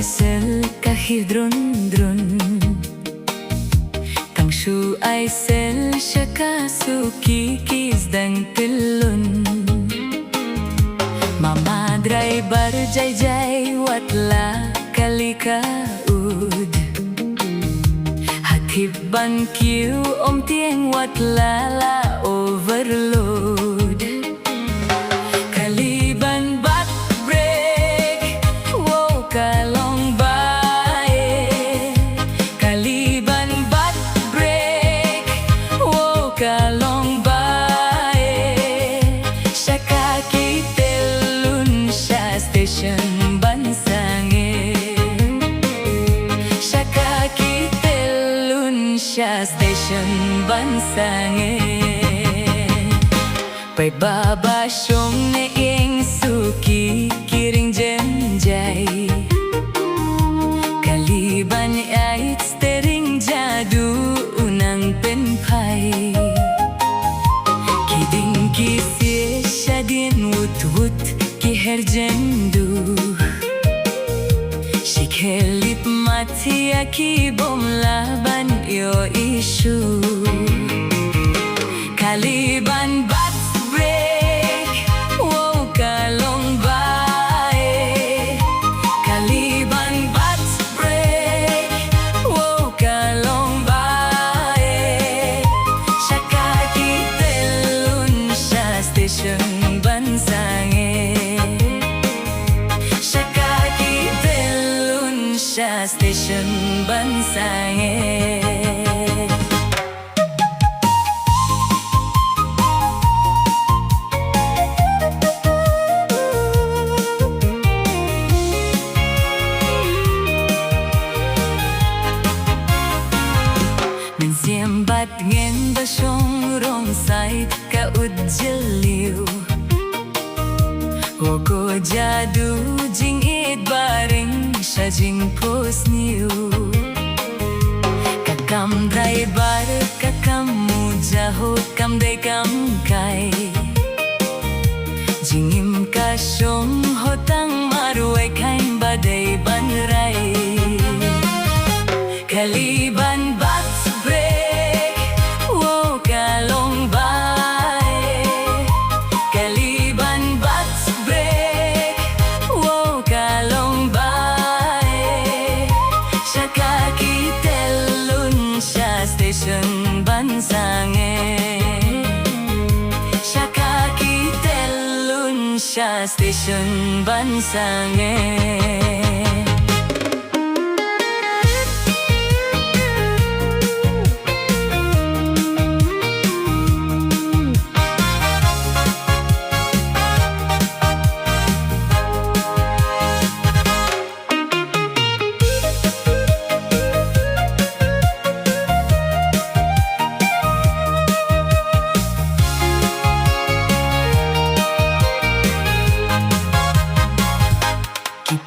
sel kahidrun-drun Tang shu ay sel siya kasuki kizdang tilun Mama driver jay-jay watla kalikaud Hatibban kiu om tieng watla la overload Kaliban bat break wow kalong bae Kaliban bat break wow kalong bae Siya kakitelun siya station bansange Siya kakitelun siya station bansange Pay baba siyong neing suki kiring jenjay Kaliban ay stering jadu unang penpay Kiding kisi siya din wut-wut kiherjendu Shikelit mati aki bom laban yo isu Kaliban bat break wow kalong bae Kaliban bat break wow kalong bae Siya kakitelun siya station bansange Siya kakitelun siya station bansange Bat ngin ba siyong wrong side ka udjaliw Woko jadu jing it baring siya jing post niyo Kakam driver kakam mujaho kam day kam kay Jingim ka siyong hotang maruay kain baday banray Kaliban bat break wow kalong bae Kaliban bat break wow kalong bae Siya kakitelun siya station bansange Siya kakitelun siya station bansange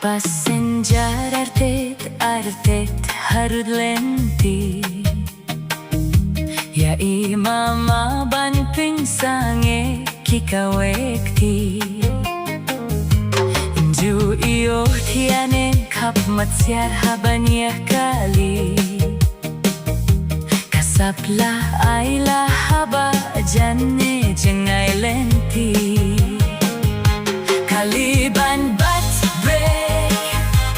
Passenger artet harud lenti Ya imama ban pingsange kikawekti Inju iyo tianen kap matsyar habanya kali Kasapla ay lahaba jane jengay lenti Kaliban bat break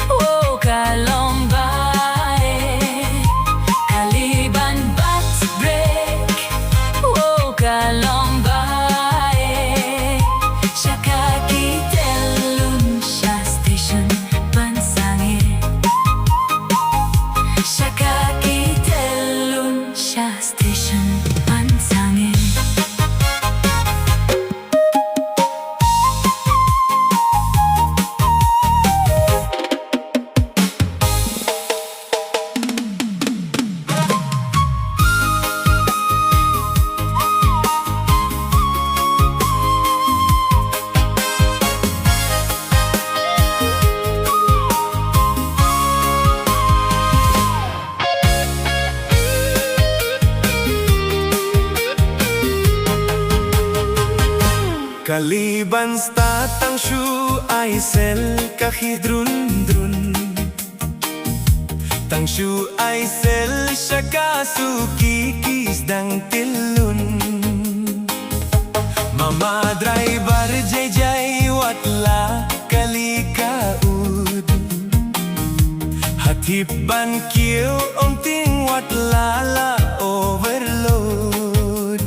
wow kalong bae Kaliban bat break wow kalong bae Siya kakitelun siya station bansange Siya kakitelun siya station bansange Kaliban sta tang shu ay sel kahidrun-drun Tang shu ay sel siya kasuki kisdang tilun. Mama driver jay watla kalikaud. Hatipan kiyo ong ting watla la overload.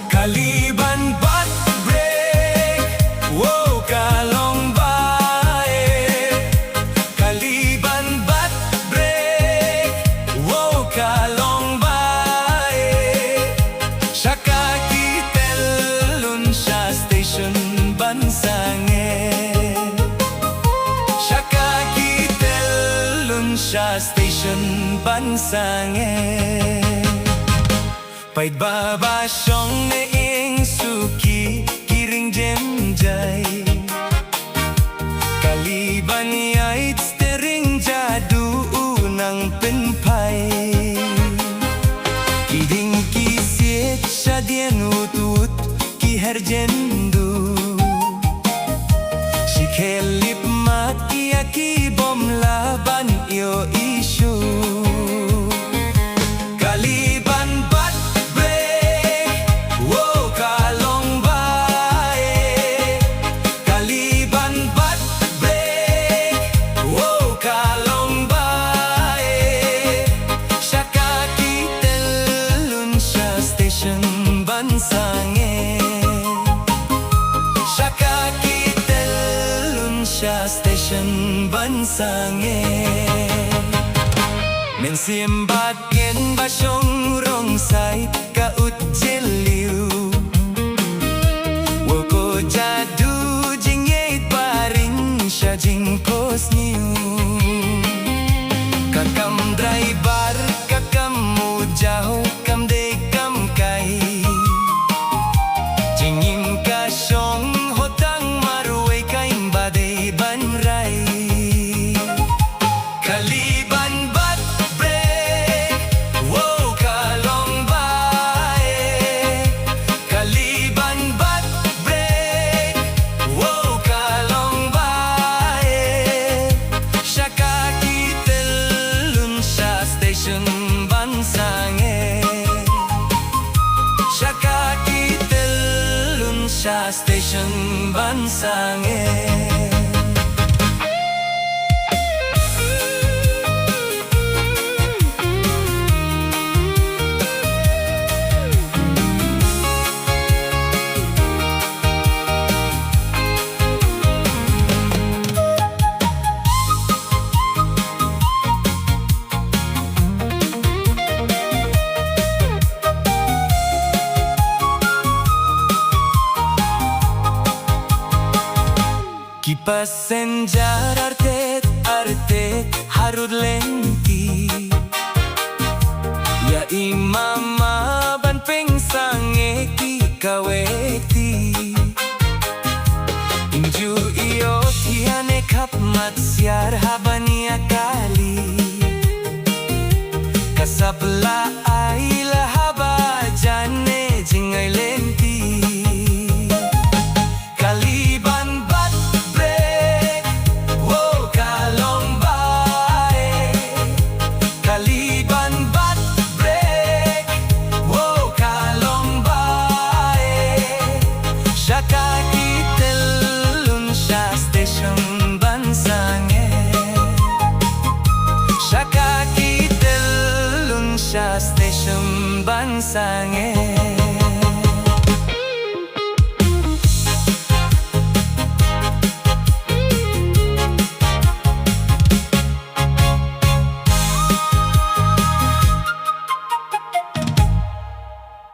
Kaliban bat break, wow kalong bae. Kaliban bat break, wow kalong bae. Saka kitelun siya station bansange. Saka kitelun siya station bansange. Pait baba siyong neing suki kiring jemjay. Kaliban yait stering jadu unang penpai. Kiding kisit siya dien utut ki herjendu. Si kelip mat iya ki bom laban iyo isu. Kaliban bat break, wow kalong bae. Kaliban bat break, wow kalong bae. Siya kakitelun siya station bansange. Siya kakitelun siya station bansange. Mensimbat yen basyong rongsay kaut jeliu. Woko jadu jingit paring siya jingkos niu. Kakam driver kakam mujaho kam de kam kai. Jingim kasyong hotang maruay kaing badai banray. Kaliban bat break, wow kalong bae. Kaliban bat break, wow kalong bae. Siya kakitelun siya station bansange. Siya kakitelun siya station bansange. Kipas senjar artet harud lenti. Ya imama ban pengsange ki kaweti. Inju iyo tiane kap mat siar habania kali. Kasapla ay lahaba jane jingay lenti. Kaliban bat break, wow kalong bae. Kaliban bat break, wow kalong bae. Siya kakitelun siya station bansange. Siya kakitelun siya station bansange.